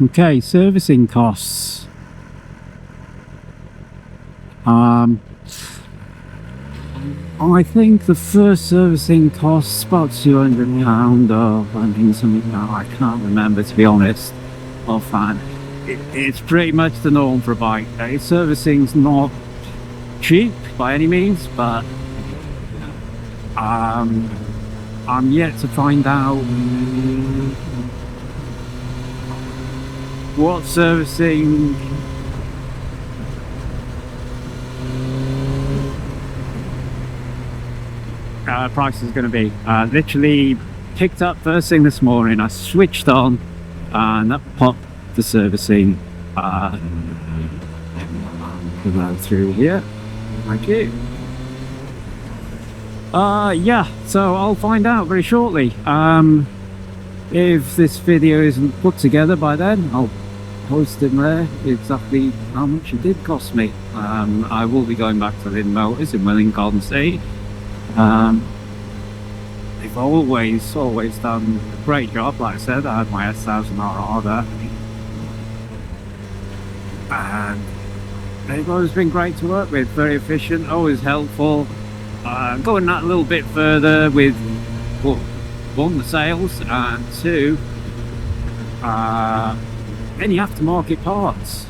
Okay, servicing costs. I think the first servicing costs about £200 or I mean something. No, I can't remember, to be honest. Offhand, it's pretty much the norm for a bike. Servicing's not cheap by any means, but I'm yet to find out what servicing price is going to be. Literally picked up first thing this morning. I switched on and that popped the servicing. Go through here. Thank you. Yeah, so I'll find out very shortly. If this video isn't put together by then, I'll post in there exactly how much it did cost me. I will be going back to Lynn Motors in Wellington State. They've always done a great job. Like I said, I had my M1000R there, and they've always been great to work with. Very efficient, always helpful. Going that a little bit further with, well, one, the sales, and two, any aftermarket parts.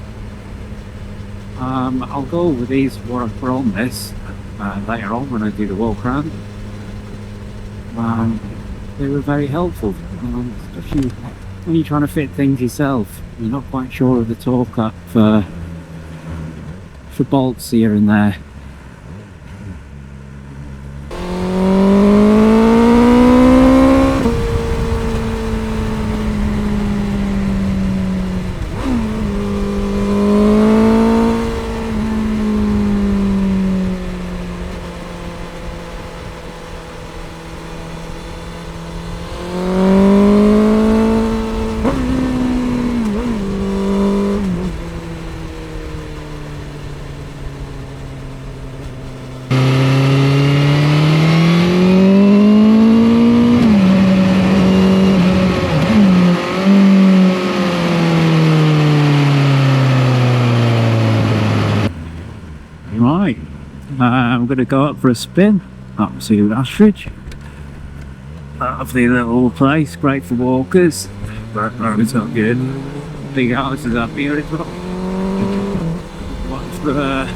I'll go over these what I put on this later on when I do the walk around. They were very helpful, especially when you're trying to fit things yourself. You're not quite sure of the torque up for bolts here and there. Right, I'm going to go up for a spin up to Ashridge. Lovely little place, great for walkers. Roads are good. Big houses up here as well. Watch the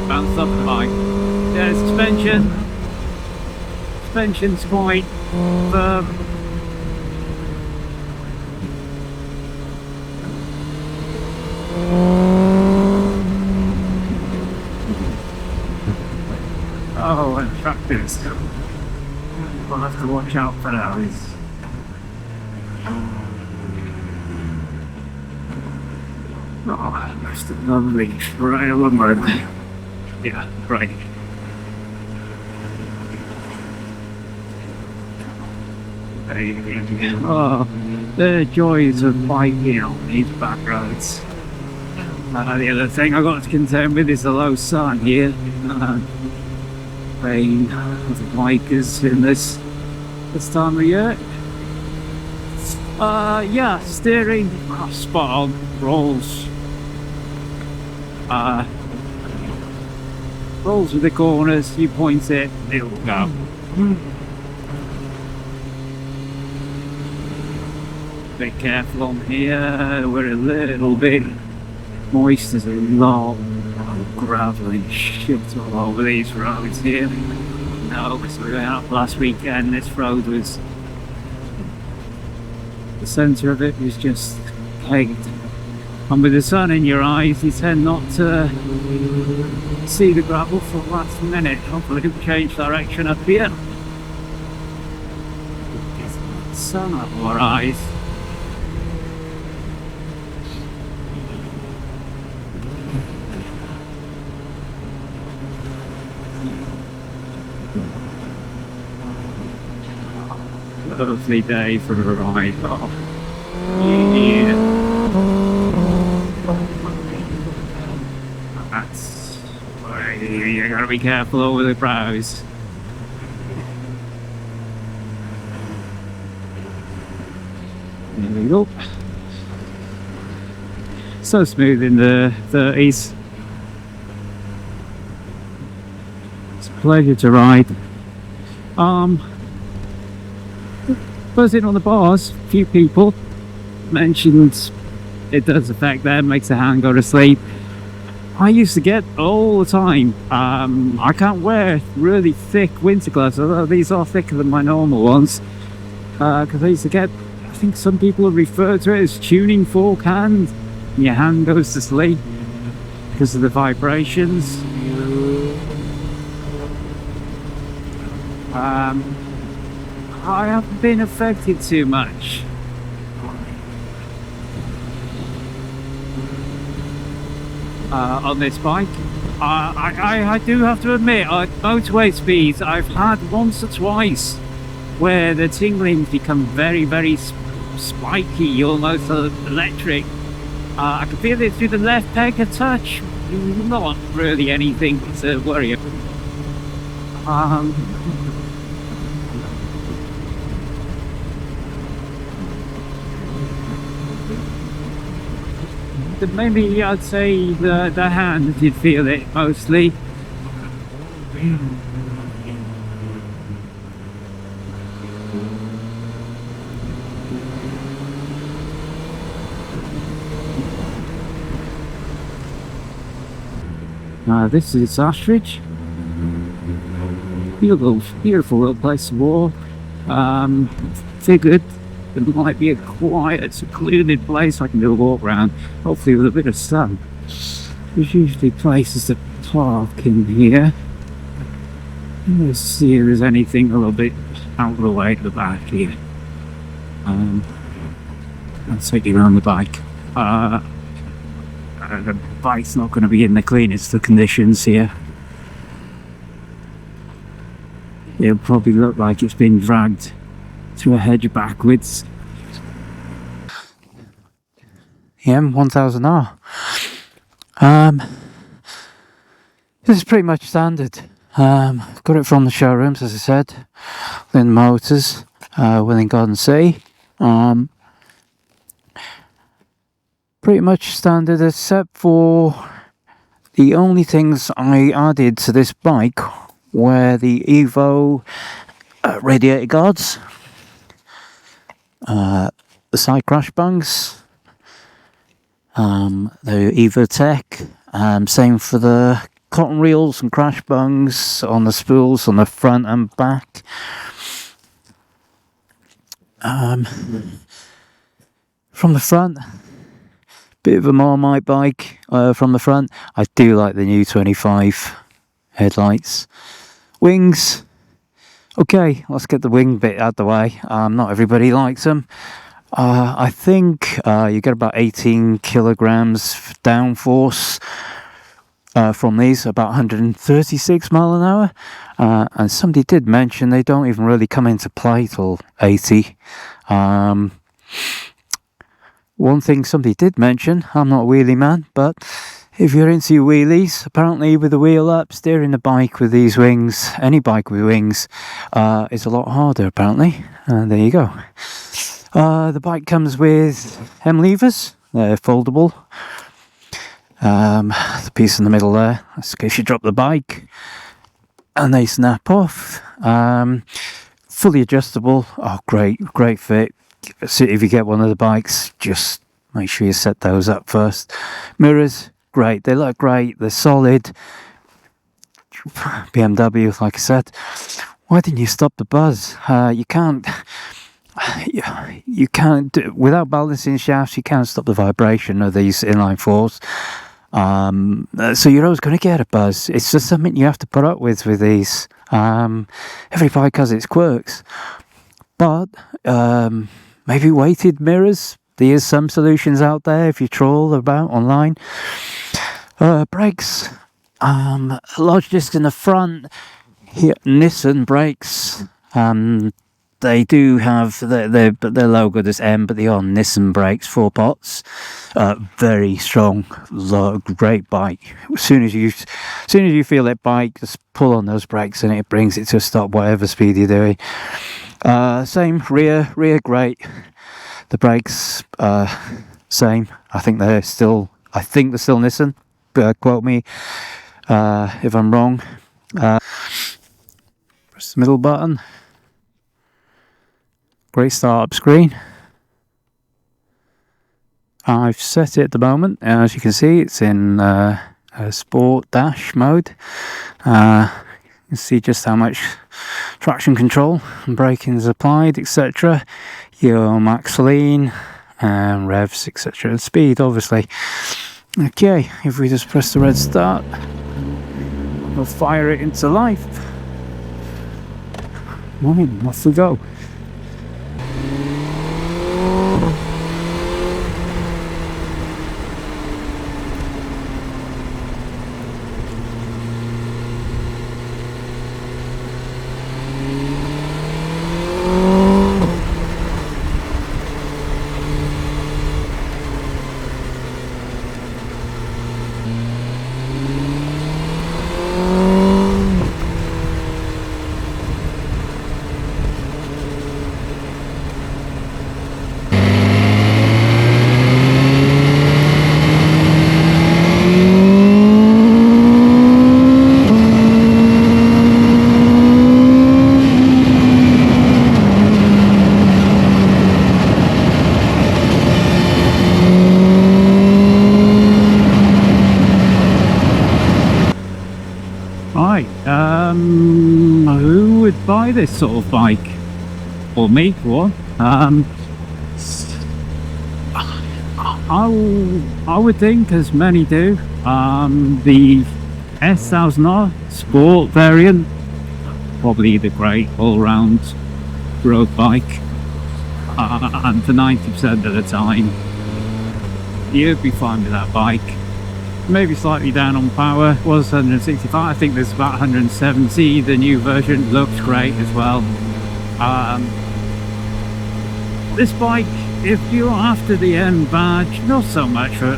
bounce up the bike. Yeah, suspension's quite firm. Oh, and tractors. We'll have to watch out for those. Oh, that's the lovely trail of mud. Yeah, right. Oh, the joys of biking on these back roads. The other thing I got to contend with is the low sun here. Rain of the bikers in this time of year. Yeah, steering, spot on. Rolls with the corners. You point it, it'll go. Be careful on here. We're a little bit moist. There's a lot of gravel and shit all over these roads here. No, because we went up last weekend. This road was, the centre of it was just pegged. And with the sun in your eyes, you tend not to see the gravel for the last minute. Hopefully it'll change direction up here. Get the sun up our eyes. Lovely day for a ride. Oh, yeah. That's why you gotta be careful over the brows. There we go. So smooth in the 30s. It's a pleasure to ride. Buzzing on the bars, a few people mentioned it does affect them, makes the hand go to sleep. I used to get all the time. I can't wear really thick winter gloves, although these are thicker than my normal ones, because I used to get, I think some people have referred to it as tuning fork hand. Your hand goes to sleep because of the vibrations. I haven't been affected too much. On this bike. I do have to admit, at motorway speeds, I've had once or twice where the tingling's become very, very spiky, almost electric. I can feel it through the left peg a touch. Not really anything to worry about. Maybe I'd say the hand did feel it mostly. This is Ashridge. Beautiful little place to walk. Figured it might be a quiet, secluded place I can do a walk around, hopefully with a bit of sun. There's usually places to park in here. Let's see if there's anything a little bit out of the way at the back here. I'll take you around the bike. The bike's not going to be in the cleanest of conditions here. It'll probably look like it's been dragged through a hedge backwards. The M1000R. This is pretty much standard. Got it from the showrooms, as I said. Lynn Motors, Willing Garden City. Pretty much standard, except for the only things I added to this bike were the Evo radiator guards, the side crash bungs, the Evo Tech, same for the cotton reels and crash bungs on the spools on the front and back. From the front, bit of a Marmite bike from the front. I do like the new 25 headlights. Wings. Okay, let's get the wing bit out of the way. Not everybody likes them. I think you get about 18 kilograms downforce from these, about 136 mile an hour. And somebody did mention they don't even really come into play till 80. One thing somebody did mention, I'm not a wheelie man, but if you're into your wheelies, apparently with the wheel up, steering the bike with these wings, any bike with wings, is a lot harder apparently. There you go. The bike comes with M levers, they're foldable. The piece in the middle there, that's in case you drop the bike, and they snap off. Fully adjustable. Oh, great fit. So if you get one of the bikes, just make sure you set those up first. Mirrors, great. They look great. They're solid. BMW, like I said. Why didn't you stop the buzz? You can't. You can't. Without balancing shafts, you can't stop the vibration of these inline fours. So you're always going to get a buzz. It's just something you have to put up with these. Every bike has its quirks, but maybe weighted mirrors. There's some solutions out there if you trawl about online. Brakes, large disc in the front. Here, Nissan brakes. They do have their logo is M, but they are Nissan brakes, 4 pots. Very strong, great bike. As soon as you feel that bike, just pull on those brakes and it brings it to a stop, whatever speed you're doing. Same rear great. The brakes, same. I think they're still I think they're still Nissan, but quote me if I'm wrong. Press the middle button. Great startup screen. I've set it at the moment, as you can see it's in sport dash mode. You can see just how much traction control and braking is applied, etc. Your max lean and revs, etc. and speed, obviously. Okay, if we just press the red start, we'll fire it into life. Morning, off we go. Right, who would buy this sort of bike? Or me, for one. I would think, as many do, the M1000R Sport variant, probably the great all-round road bike, and for 90% of the time, you'd be fine with that bike. Maybe slightly down on power, was 165, I think there's about 170, the new version looks great as well. This bike, if you're after the M badge, not so much for,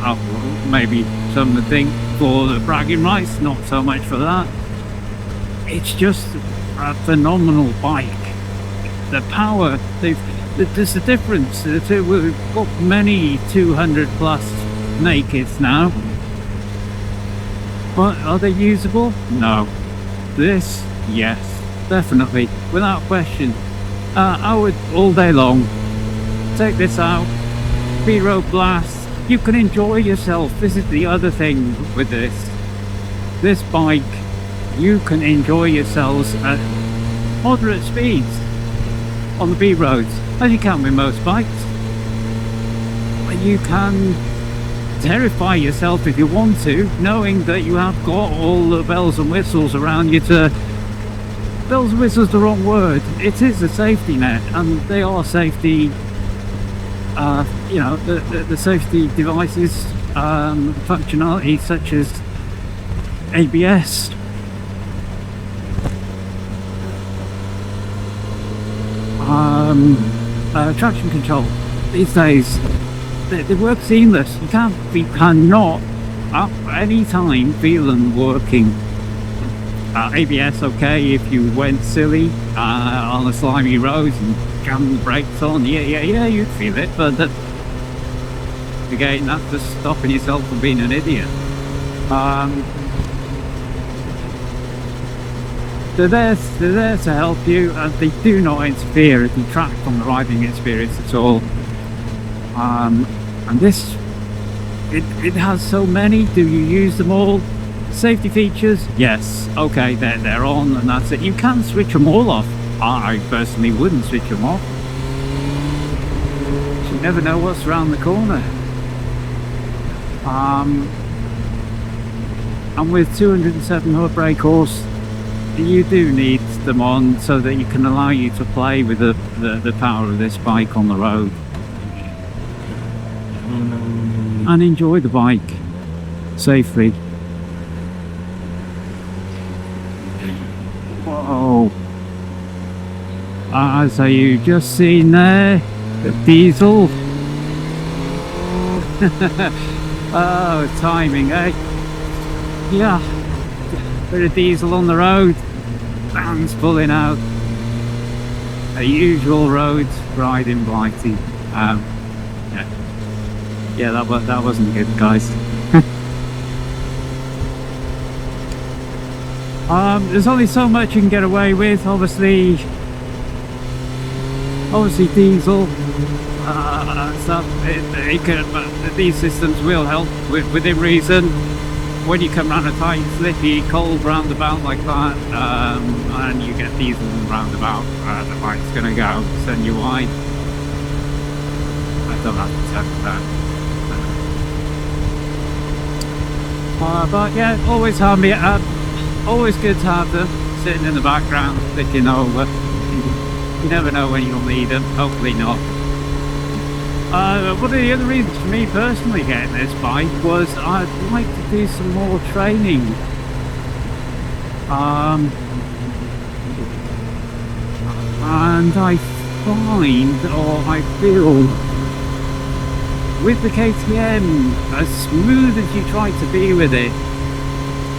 maybe some would think for the bragging rights, not so much for that. It's just a phenomenal bike. The power, there's a difference. We've got many 200 plus nakeds now. But are they usable? No. This, yes, definitely, without question. I would, all day long, take this out, B-road blast. You can enjoy yourself. This is the other thing with this bike. You can enjoy yourselves at moderate speeds on the B-roads, as you can with most bikes. You can terrify yourself if you want to, knowing that you have got all the bells and whistles around you to... Bells and whistles the wrong word. It is a safety net, and they are safety, you know, the safety devices, functionality such as ABS. Traction control these days, they work seamless. You cannot at any time feel them working. ABS, okay, if you went silly on the slimy roads and jammed the brakes on, yeah, you'd feel it, but again, that's just stopping yourself from being an idiot. They're there to help you, and they do not interfere or detract from the riding experience at all. And this, it has so many. Do you use them all? Safety features, yes, okay, they're on, and that's it. You can switch them all off. I personally wouldn't switch them off. You never know what's around the corner. And with 207 hub brake horse, you do need them on so that you can allow you to play with the power of this bike on the road and enjoy the bike safely. Whoa! As you just seen there, the diesel. Oh, timing, eh? Yeah, bit of diesel on the road, fans pulling out. A usual road ride in Blighty. Yeah, that wasn't good, guys. There's only so much you can get away with. Obviously diesel stuff. These systems will help within reason. When you come around a tight, slippy, cold roundabout like that, and you get diesel roundabout, the light's gonna go, send you wide. I don't have to tell you that. But yeah, always handy. Always good to have them sitting in the background, flicking over. You never know when you'll need them. Hopefully not. One of the other reasons for me personally getting this bike was I'd like to do some more training. And I find, or I feel, with the KTM, as smooth as you try to be with it,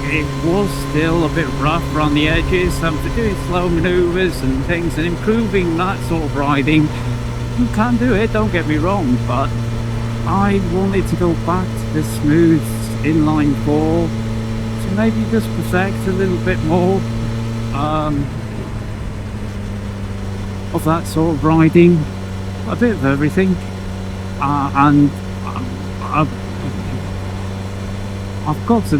it was still a bit rough around the edges. So for doing slow manoeuvres and things and improving that sort of riding, you can do it, don't get me wrong, but I wanted to go back to the smooth inline 4 to maybe just perfect a little bit more of that sort of riding, a bit of everything, and I've got to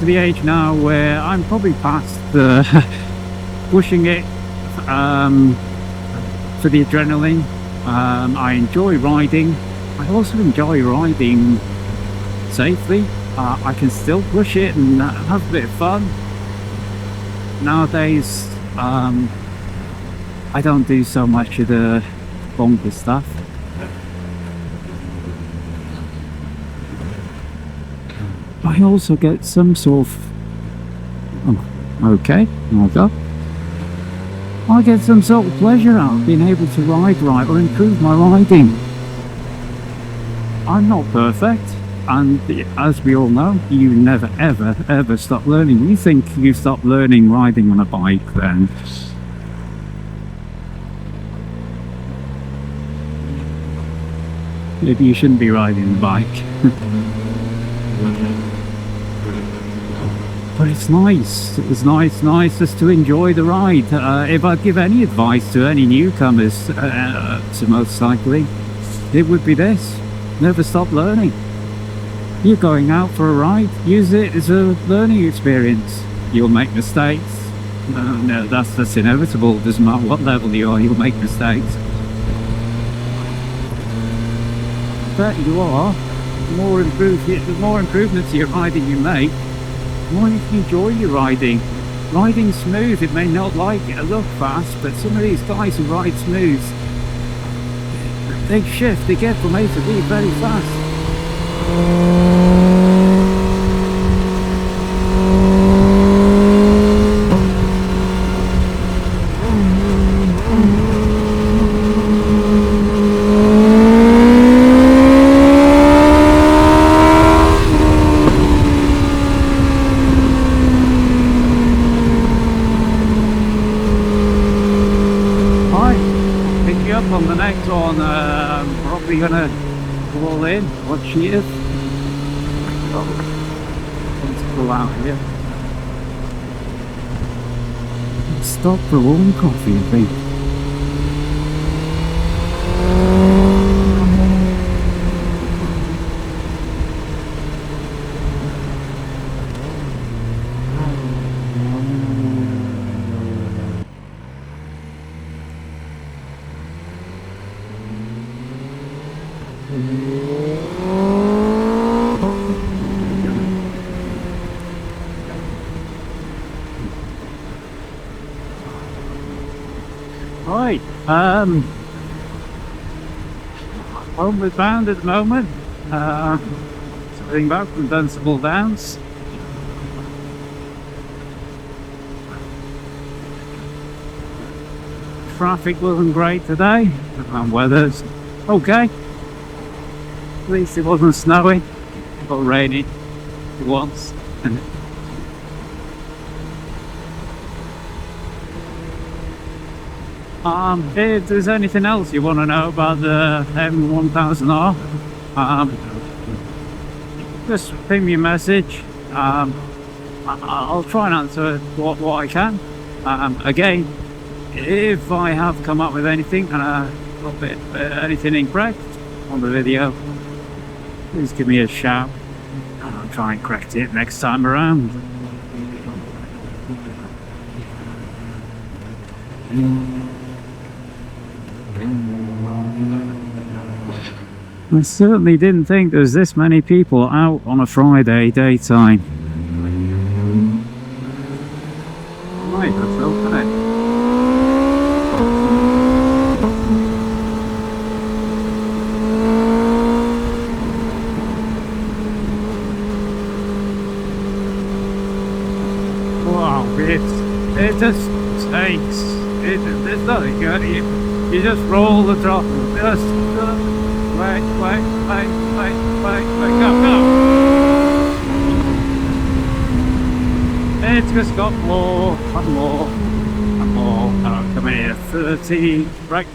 the age now where I'm probably past the pushing it for the adrenaline. I enjoy riding. I also enjoy riding safely. I can still push it and have a bit of fun. Nowadays, I don't do so much of the bonker stuff. I also get some sort of... Oh, okay, I'll go. I get some sort of pleasure out of being able to ride right or improve my riding. I'm not perfect, and as we all know, you never ever stop learning. When you think you stop learning riding on a bike, then maybe you shouldn't be riding the bike. But it's nice. It's nice just to enjoy the ride. If I'd give any advice to any newcomers to motorcycling, it would be this: never stop learning. You're going out for a ride, use it as a learning experience. You'll make mistakes. No, that's inevitable. Doesn't matter what level you are, you'll make mistakes. But you are. The more improvements to your riding you make, the more you can enjoy your riding. Riding smooth, it may not look fast, but some of these guys who ride smooth, they shift, they get from A to B very fast. On the next one, probably gonna go all in. What she is? Let's pull out here. Stop for warm coffee, I think. Right, homeward bound at the moment. Heading back from Dunstable Downs. Traffic wasn't great today, and weather's okay. At least it wasn't snowing or raining once. If there's anything else you want to know about the M1000R, just ping me a message. I'll try and answer what I can. Again, if I have come up with anything and anything incorrect on the video, please give me a shout and I'll try and correct it next time around. I certainly didn't think there was this many people out on a Friday daytime. Right, that's okay. Wow, it just takes. There's nothing. You just roll the throttle. Just wait, go. It's just got more and more and more. Coming in at 30. Brake.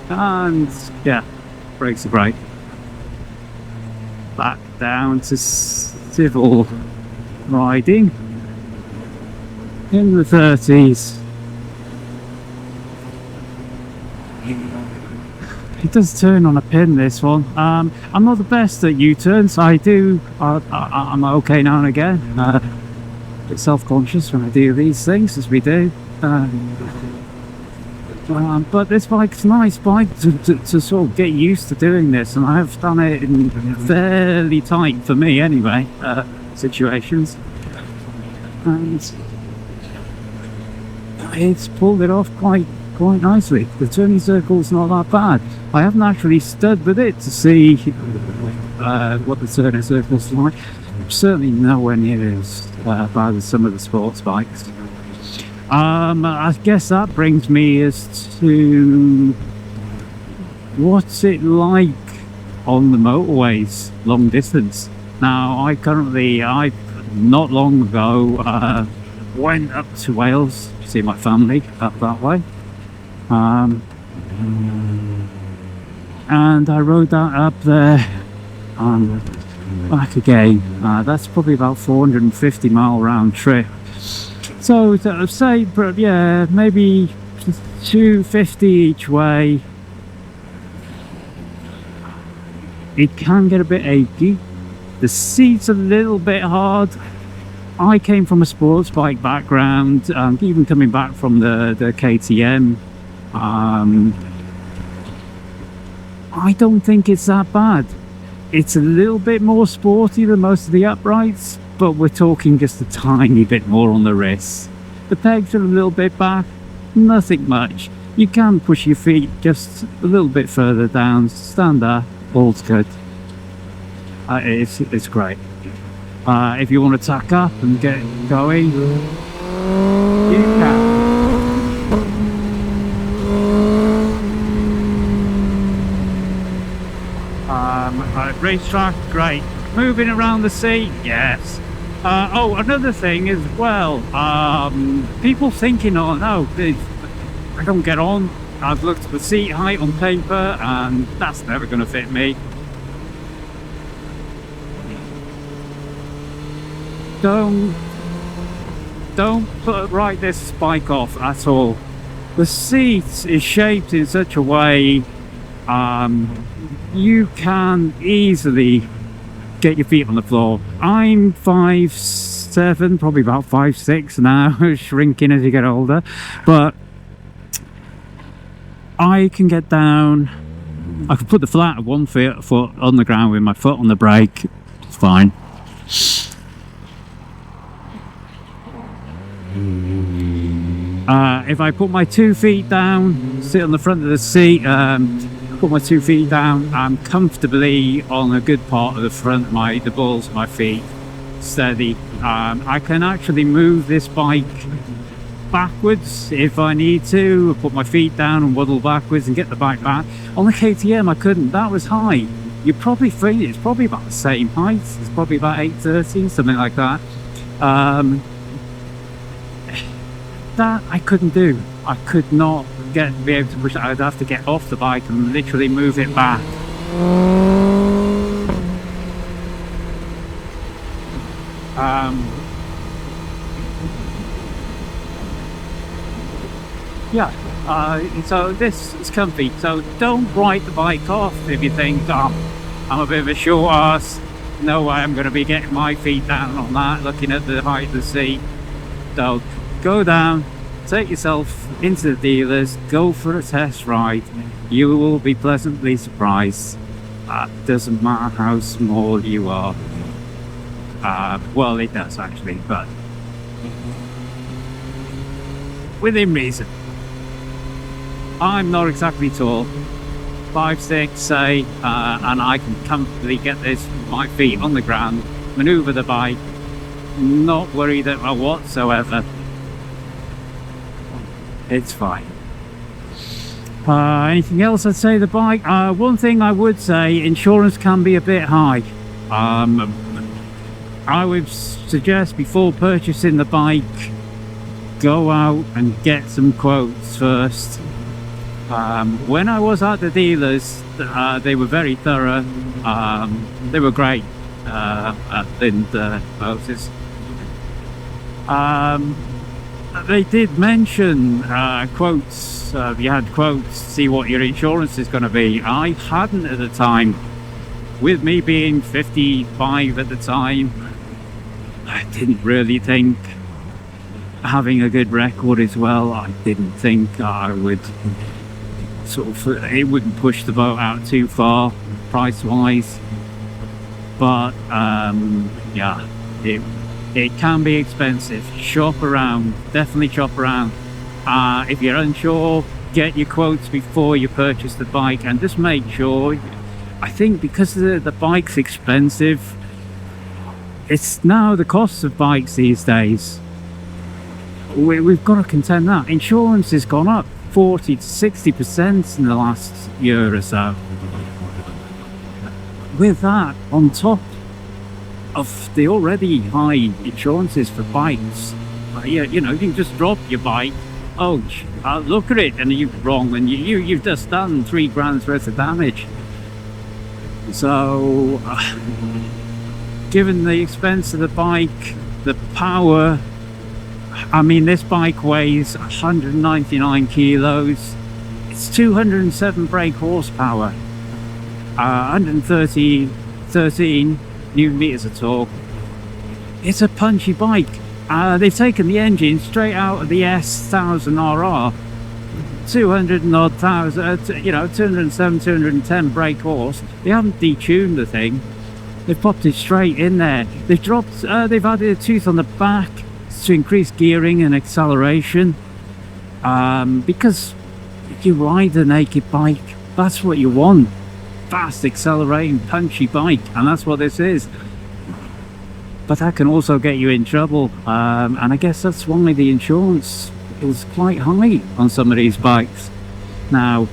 And yeah, brakes the brake. Back down to civil riding in the 30s. It does turn on a pin, this one. I'm not the best at U-turns. I'm okay now and again. A bit self-conscious when I do these things, as we do. But this bike's a nice bike to sort of get used to doing this, and I have done it in fairly tight, for me anyway, situations. And it's pulled it off quite nicely. The turning circle's not that bad. I haven't actually stood with it to see what the turning circle's like. Certainly nowhere near as bad as some of the sports bikes. I guess that brings me as to what's it like on the motorways, long distance. Now, I not long ago went up to Wales to see my family up that way. And I rode that up there and back again. That's probably about 450 mile round trip. So I'd say, yeah, maybe 250 each way. It can get a bit achy. The seat's a little bit hard. I came from a sports bike background, even coming back from the KTM. I don't think it's that bad. It's a little bit more sporty than most of the uprights, but we're talking just a tiny bit more on the wrists. The pegs are a little bit back, nothing much. You can push your feet just a little bit further down, stand there, all's good. It's great. If you want to tack up and get going, you can. Racetrack, great. Moving around the seat, yes. Another thing as well, people thinking, oh no, I don't get on. I've looked at the seat height on paper and that's never going to fit me. Don't write this bike off at all. The seat is shaped in such a way you can easily get your feet on the floor. I'm 5'7", probably about 5'6" now, shrinking as you get older, but I can get down. I can put the flat of one foot on the ground with my foot on the brake. It's fine. If I put my 2 feet down, sit on the front of the seat, put my 2 feet down, I'm comfortably on a good part of the front, the balls of my feet, steady. I can actually move this bike backwards if I need to, put my feet down and waddle backwards and get the bike back. On the KTM I couldn't, that was high. You probably feel it's probably about the same height, it's probably about 830, something like that. That I couldn't do. I could not be able to push it. I'd have to get off the bike and literally move it back. Um, yeah, so this is comfy. So don't write the bike off if you think, oh, I'm a bit of a short ass. No way I'm going to be getting my feet down on that, looking at the height of the seat. So go down, take yourself into the dealers, go for a test ride. You will be pleasantly surprised. Doesn't matter how small you are. Well, it does actually, but within reason. I'm not exactly tall, 5'6", say, and I can comfortably get my feet on the ground, maneuver the bike, not worried about whatsoever. It's fine. Anything else I'd say the bike? One thing I would say, insurance can be a bit high. I would suggest before purchasing the bike, go out and get some quotes first. When I was at the dealers, they were very thorough. They were great at Lind Motors. They did mention quotes. You had quotes, see what your insurance is going to be. I hadn't at the time. With me being 55 at the time, I didn't really think, having a good record as well, I didn't think I would it wouldn't push the boat out too far price wise. But yeah, it can be expensive. Shop around, definitely shop around. If you're unsure, get your quotes before you purchase the bike, and just make sure. I think because the bike's expensive, it's now the cost of bikes these days. We've got to contend that insurance has gone up 40 to 60% in the last year or so. With that, on top of the already high insurances for bikes, yeah, you know, you can just drop your bike. Oh, look at it, and you're wrong, and you've just done £3,000 worth of damage. So, given the expense of the bike, the power. I mean, this bike weighs 199 kilos. It's 207 brake horsepower, 113 newton meters of torque. It's a punchy bike. They've taken the engine straight out of the M1000R, 200 and odd thousand, 207, 210 brake horse. They haven't detuned the thing. They've popped it straight in there. They've added a tooth on the back to increase gearing and acceleration, because if you ride a naked bike, that's what you want. Fast, accelerating, punchy bike, and that's what this is. But that can also get you in trouble, and I guess that's why the insurance is quite high on some of these bikes now.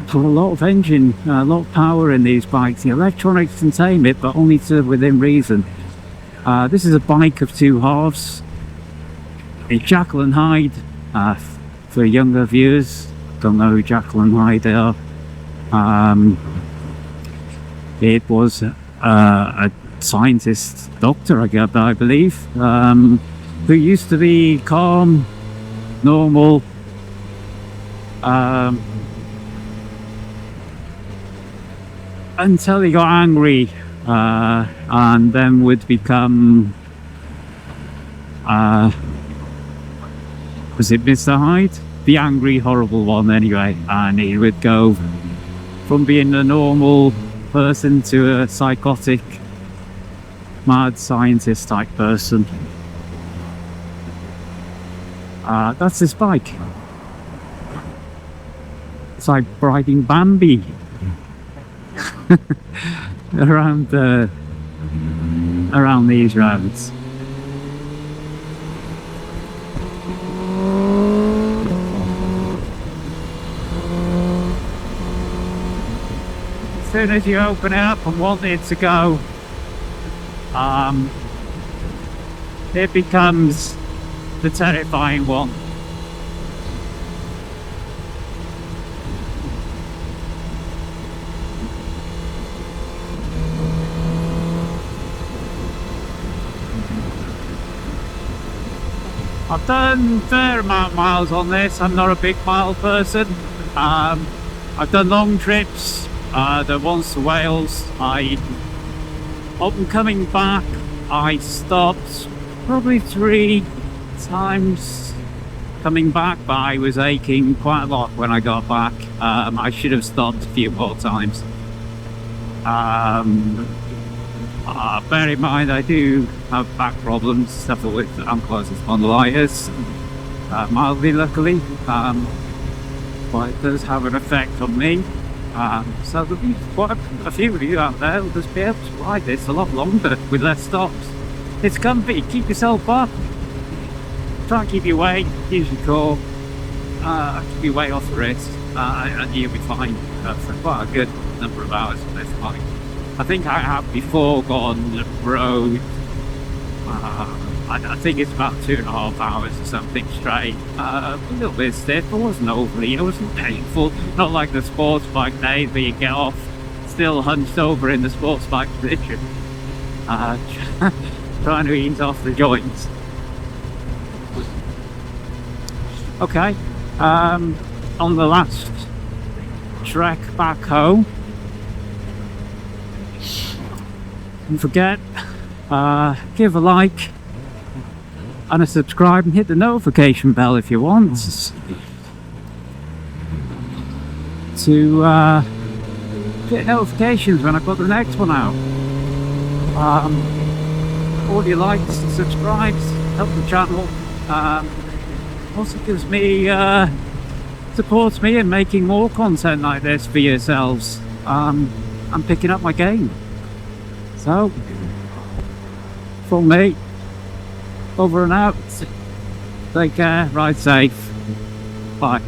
Put a lot of engine, a lot of power in these bikes. The electronics can tame it, but only to within reason. This is a bike of two halves. A Jekyll and Hyde, for younger viewers, don't know who Jekyll and Hyde are. It was a scientist, doctor, I believe, who used to be calm, normal, until he got angry. And then would become, was it Mr. Hyde? The angry, horrible one anyway, and he would go from being a normal person to a psychotic, mad scientist type person. That's his bike. It's like riding Bambi. around these roads. As soon as you open it up and want it to go, it becomes the terrifying one. I've done a fair amount of miles on this. I'm not a big mile person. I've done long trips. The once to Wales. On coming back, I stopped probably 3 times coming back, but I was aching quite a lot when I got back. I should have stopped a few more times. Bear in mind, I do have back problems, suffer with ankylosing spondylitis, mildly luckily, but it does have an effect on me. So there'll be quite a few of you out there who'll just be able to ride this a lot longer with less stops. It's comfy, keep yourself up, try and keep your weight, use your core, keep your weight off the wrist, and you'll be fine for quite a good number of hours on this bike. I think I have before gone the road, I think it's about 2.5 hours or something straight. A little bit stiff, it wasn't overly, it wasn't painful, not like the sports bike days where you get off still hunched over in the sports bike position, trying to ease off the joints. Okay, on the last trek back home, don't forget, give a like and a subscribe and hit the notification bell if you want to get notifications when I put the next one out. All your likes and subscribes help the channel, also gives me supports me in making more content like this for yourselves. I'm picking up my game. So, from me, over and out. Take care, ride safe. Bye.